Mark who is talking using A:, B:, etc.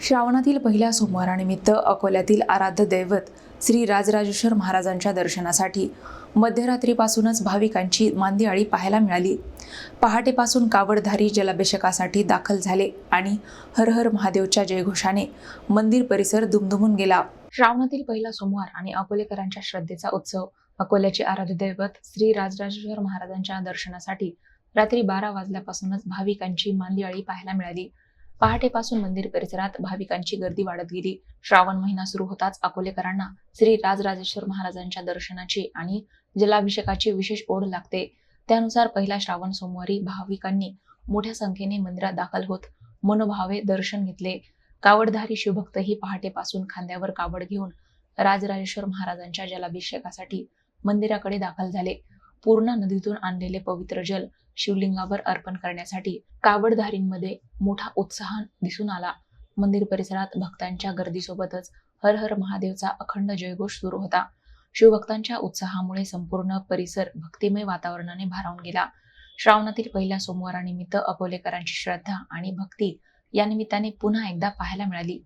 A: श्रावणातील पहिल्या सोमवारानिमित्त अकोल्यातील आराध्य दैवत श्री राजराजेश्वर महाराजांच्या दर्शनासाठी मध्यरात्रीपासूनच भाविकांची मांदियाळी पाहायला मिळाली। पहाटेपासून कावडधारी जलाभिषेकासाठी दाखल झाले आणि हर हर महादेवच्या जयघोषाने मंदिर परिसर दुमदुमून गेला। श्रावणातील पहिला सोमवार आणि अकोलेकरांच्या श्रद्धेचा उत्सव अकोल्याचे आराध्य दैवत श्री राजराजेश्वर महाराजांच्या दर्शनासाठी रात्री 12 वाजल्यापासूनच भाविकांची मांदियाळी पाहायला मिळाली। पहाटेपासून मंदिर परिसरात भाविकांची गर्दी वाढत गेली। श्रावण महिना सुरू होताच अकोलेकरांना श्री राजराजेश्वर महाराजांच्या दर्शनाची आणि जलाभिषेकाची विशेष ओढ लागते। त्यानुसार पहिल्या श्रावण सोमवारी भाविकांनी मोठ्या संख्येने मंदिरात दाखल होत मनोभावे दर्शन घेतले। कावडधारी शिवभक्तही पहाटेपासून खांद्यावर कावड घेऊन राजराजेश्वर महाराजांच्या जलाभिषेकासाठी मंदिराकडे दाखल झाले। पूर्णा नदीतून आणलेले पवित्र जल शिवलिंगावर अर्पण करण्यासाठी कावडधारींमध्ये मोठा उत्साह दिसून आला। मंदिर परिसरात भक्तांच्या गर्दीसोबतच हर हर महादेवचा अखंड जयघोष सुरू होता। शिवभक्तांच्या उत्साहामुळे संपूर्ण परिसर भक्तिमय वातावरणाने भारावून गेला। श्रावणातील पहिल्या सोमवारानिमित्त अकोलेकरांची श्रद्धा आणि भक्ती या निमित्ताने पुन्हा एकदा पाहायला मिळाली।